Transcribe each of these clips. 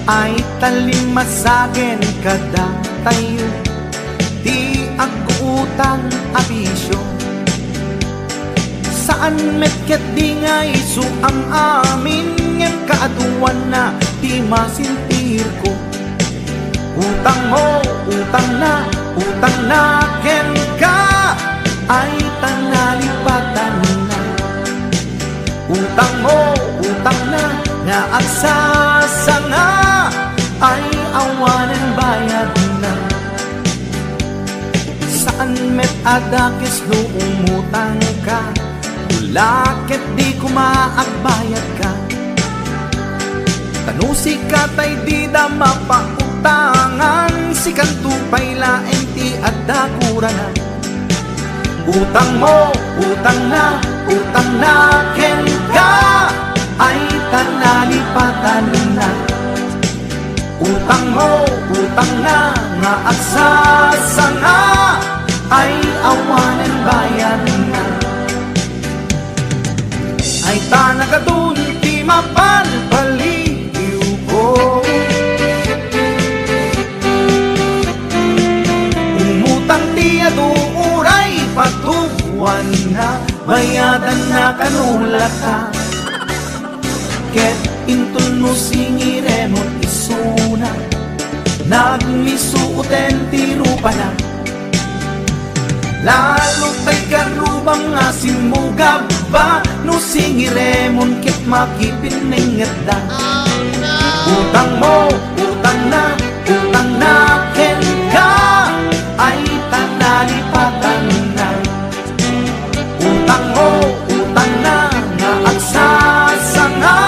ay talimasagen kada tayo, di agutang abisyo. Saan metket di nga isu ang amin, ngem kaaduan na di masintir ko. Utang mo, utang na ken ka, ay tanalipatan na. Utang mo, utang na, nga agsasanga, ay awanan bayad na. Saan met adakis no umutang ka, ulakit di kumaagbayad ka. Tanusi ka tay di da mapautangan, si kantupay laeng ti adakuranan. Utang mo, utang na ken ka, ay tanalipatan na. Utang mo, utang na, nga agsasanga, ay awanan bayan na. Ay tanagadun ti mapalpaliw ko, umutang ti aduuray patuwan na, bayadan na kanula ka. Ket intun no singiremon isuna, nagmisuuten ti rupa na. Lalo tay karubang asin mo gaba, no singiremon ket makipiningat da. Utang mo, utang na ken ka, ay tanalipatan na. Utang mo, utang na, nga agsasanga,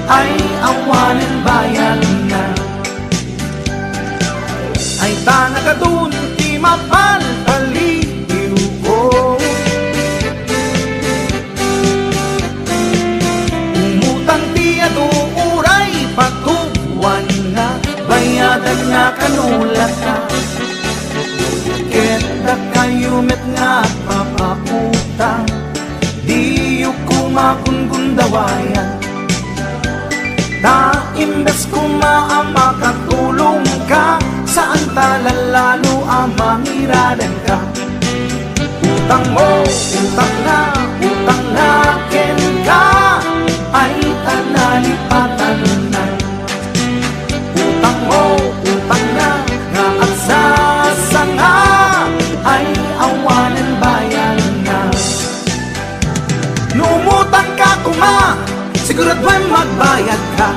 ay awanan bayan na. Ay tanagadun ti mapalpaliw ko, umutang ti aduuray patuwan na, bayadan nga kanula ka. Keta kayo met nga papautang, di yu kumakungundawayan. Na imbes kumaama katulong ka, saan talalalo ang mangiradan ka. Utang mo, utang na ken ka, ay tanalipatan na. Utang mo, utang na, nga agsasanga, ay awanan bayan na. Numutang ka kuma, siguraduhin magbayad ka.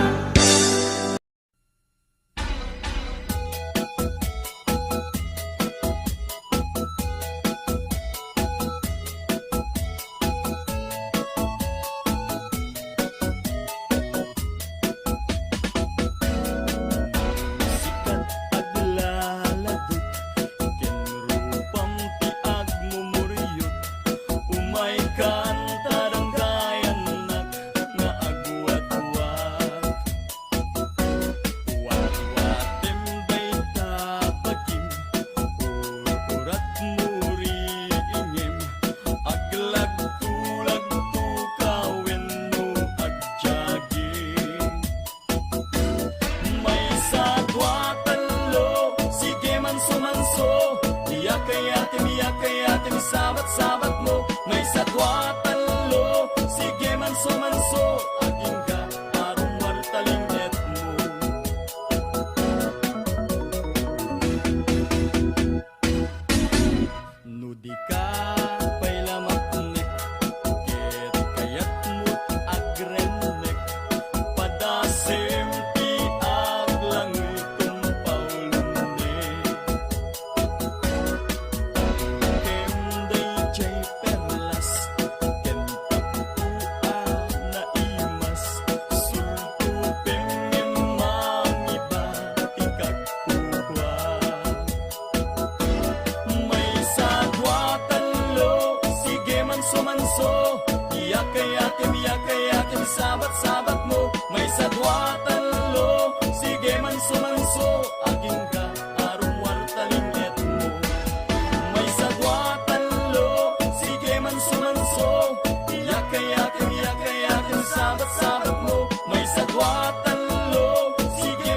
Sabat-sabat mo, may sadwa talo, sige manso-manso, aging ka, parang martalinget mo. Nudi ka, pa'y lamaknik, ket kayat mo't agrennek, padasim ti aglangi kumpaulunik. Manso, iyak-yakim, sabat-sabat mo, may sadwa talo, sige manso-manso, aging ka, arong wartalinget mo. May sadwa talo, sige manso-manso, iyak-yakim, sabat-sabat mo, may sadwa talo, sige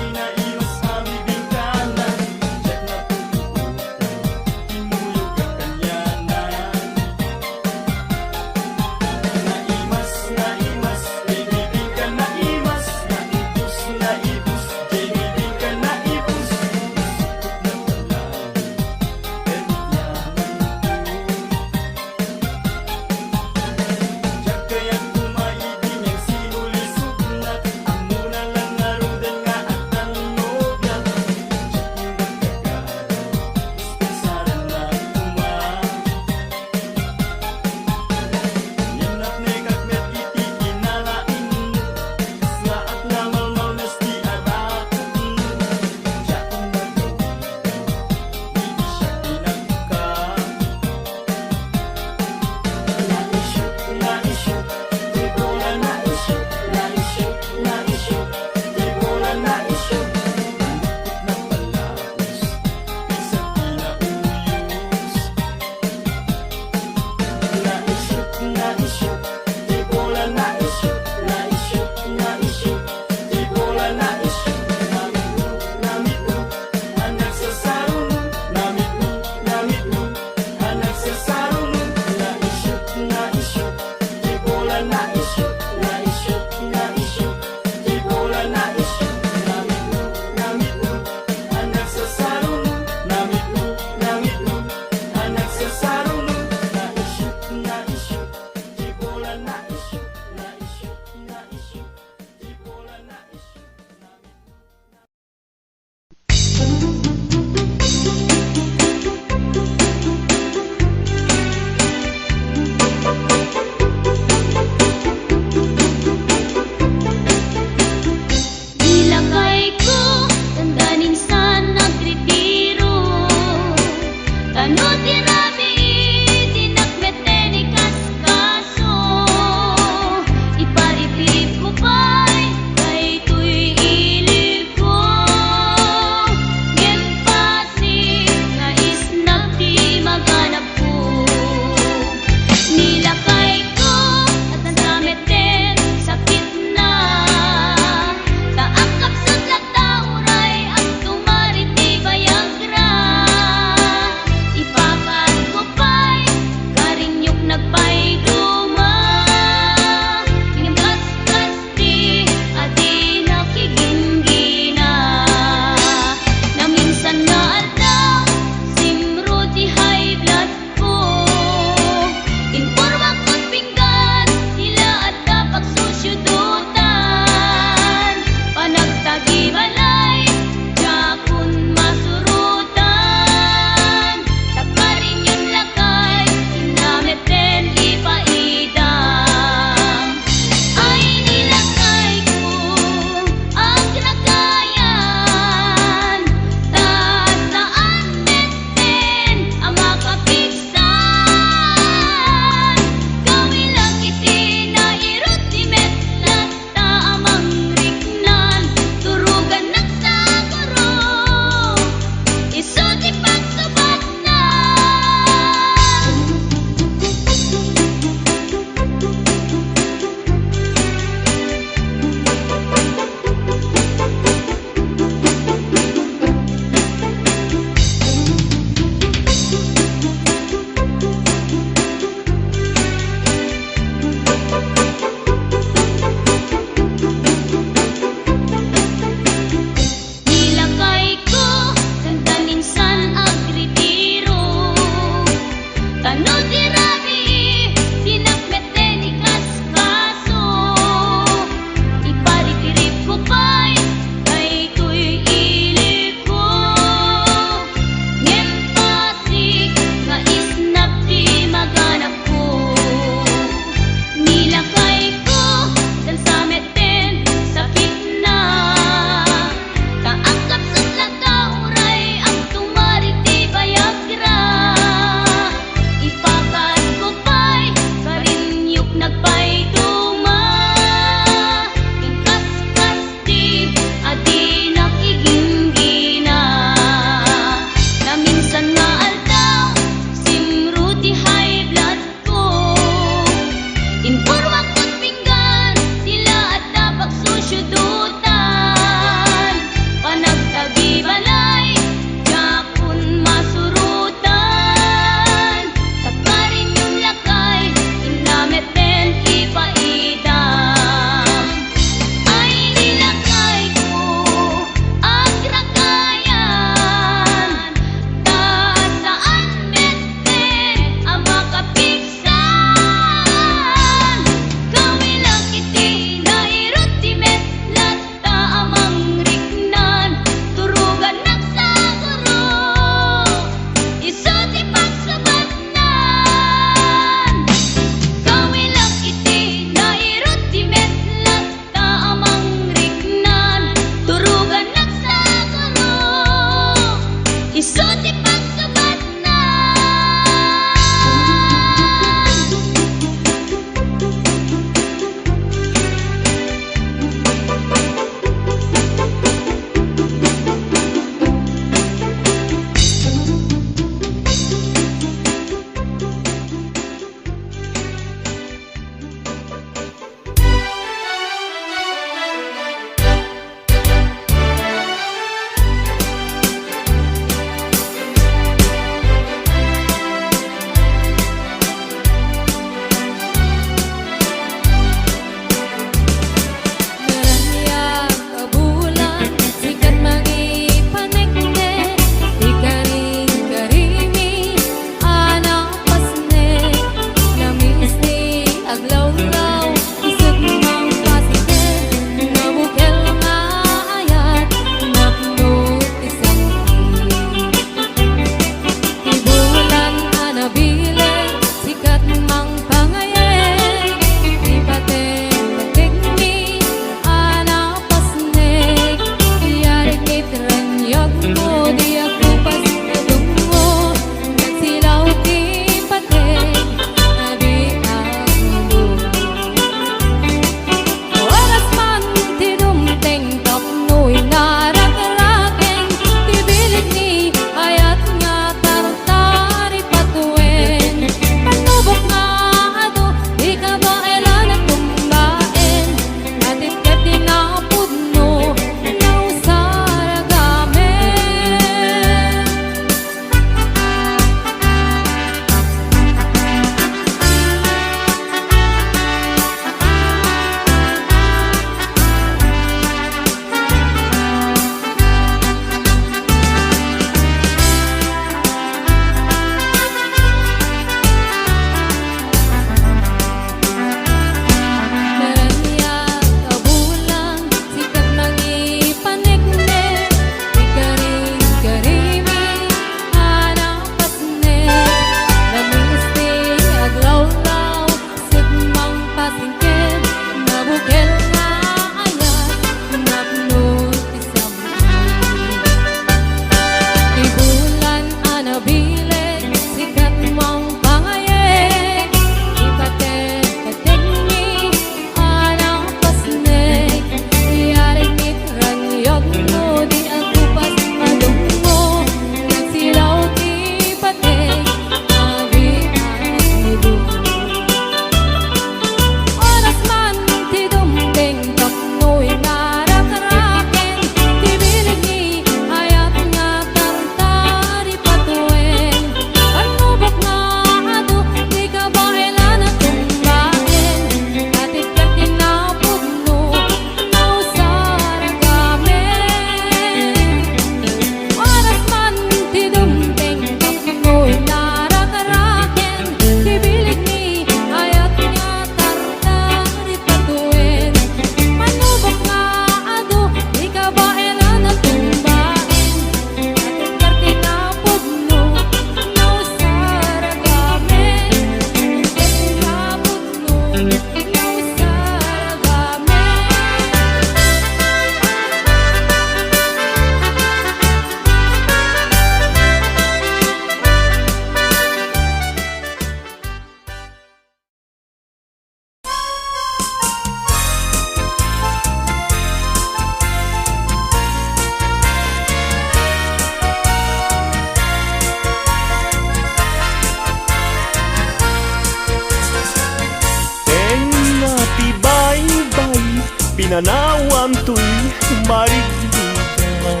pinanawam to'y marigligan,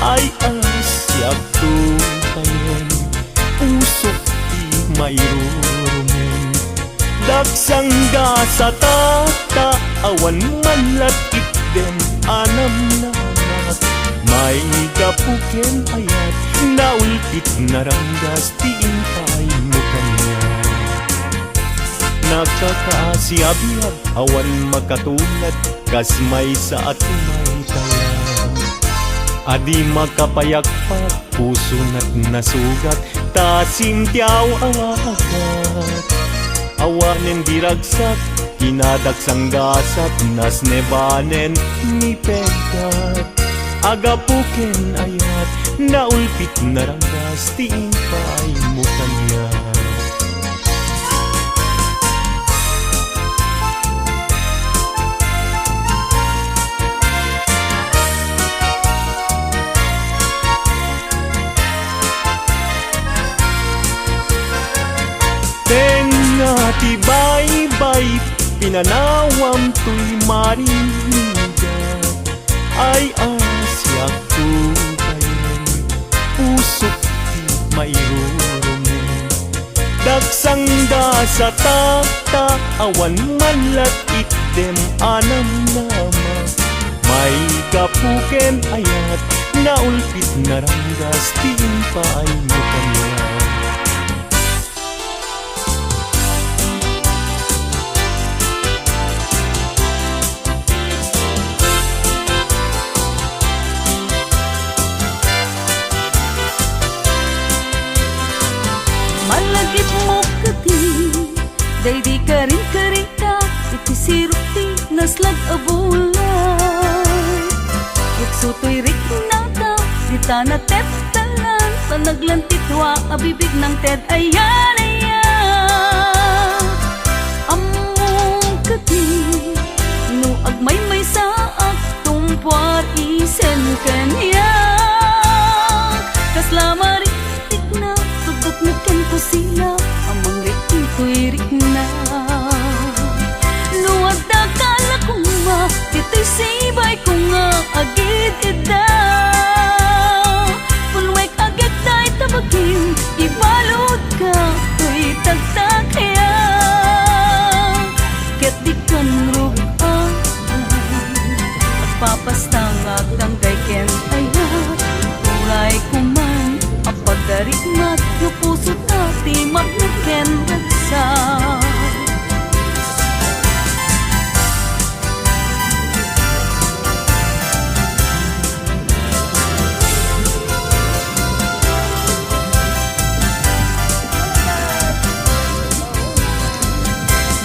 ay asyak tupayan, usok di mayrorumen. Dagsangga sa tata, awan manlat itden anam namat. May gapuken ayat, naulpit naranggas tiintay mo kanya. Nakakaasiabiyab, awan makatulad, kas may sa atumay tala. Adi makapayakpat, puso na't nasugat, tasimtiaw awagat. Awanen diragsak, kinadaksang gasat, nas nebanen ni pegat. Agapuken ayat, naulpit naranggas, tiintay mo kanya. Tibay-bay, pinanawam to'y marinig, ay asyak tupayan, usok di mayrorumen. Dagsangga sa tata, awan manlat itdem anam nama. May gapuken ayat, naulpit naranggas, tiintay mo kanya. Malagip mo kati, day di ka rin karita, iti siruti, naslag abulan. Yuksuto'y rik nata, di ta na tetalan, sa naglantitwa, abibig ng ted, ayan, ayan. Among kati, no agmay may saak, tumpwar isen kanya. Kaslama rin na, sudot na kento sila, amang rikin ko'y rik na. Luwag da kala ko nga, ito'y sibay ko nga, agit ida. Pulwek agad tayo tabagin, ibalot ka, ko'y tagtag kaya. Ket di kan rugaan, at papastangag ang gayken ayat, ulay kuman, pagdarikmat no puso tati magnuken ragsa.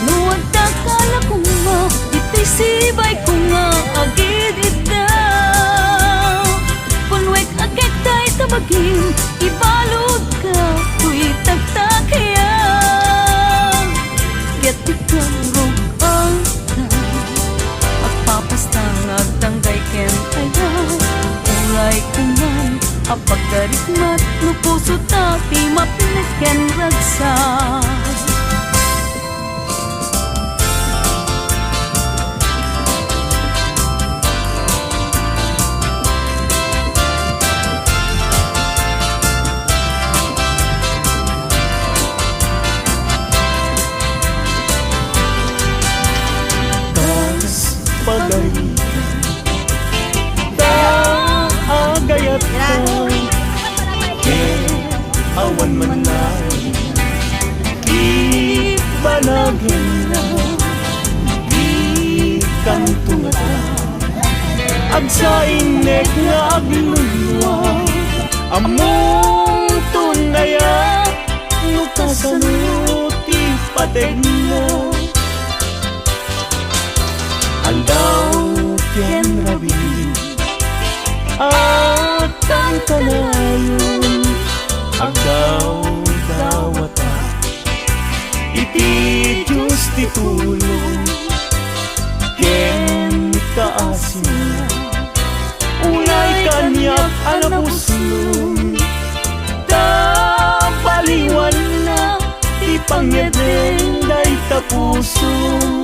Nuwag takala ko nga, ito'y sibay ko nga, agid itaw. Punwek agad tayo tabagin, ibalod ka, ko'y tagtakaya. Ket ikang rugaan, agpapastangag tanggay ken kaya. Ulay kuman, apagdarikmat, no puso tati mapinagken ragsa. Pagay da agayat ka, awan man na ibanagin na, ikantunga agsa inek nga aglulwa, among tunaya nukasanot ipateg na. Aldaw ken rabi at ang kanayon, agdaw dawata, iti Diyos ti tulong, ken kaasin, ulay kanyak alapuslong, tabaliwan na, ipangyedeng day tapusong.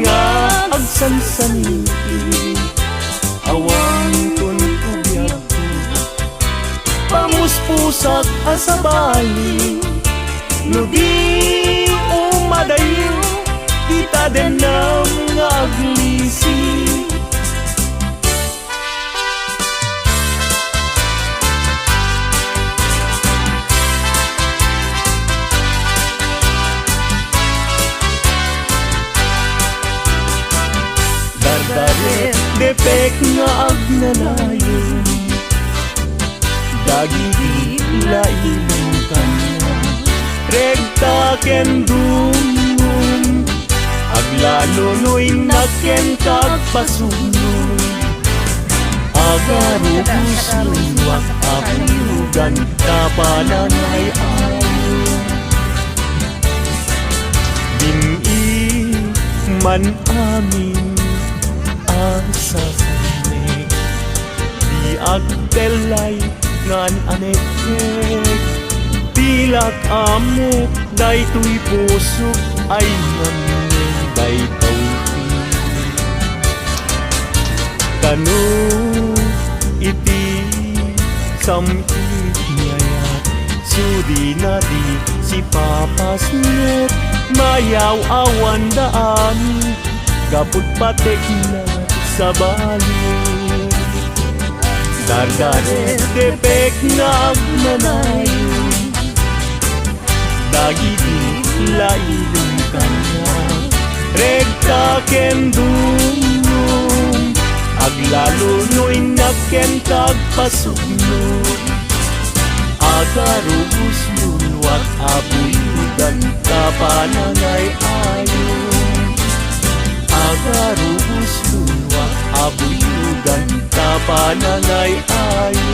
nga agsansanti awang tuntubyag ko pamuspusak asabali no di umadayo kita den ng aglisi Dardaret depek nga agnanayo dagiti lailong kanya regta ken dumum aglalunoy na ken kagpasunod agaro guslong wak apulugan kapananay ayo dini man amin asa sanik di agdelay ngan anekek tilak amok daytoy puso ay ngamin daytaw kanu iti samit ngayat sudi na di si papas net mayaw awan daan gaput patek na sa bali Dardaret depek na agnanayo dagiti lailong kanya regta ken dumum aglalunoy na ken kagpasunod agaro guslulwat abuyugan kapananay ayo agaro guslulwat abuyugan kapananay ayo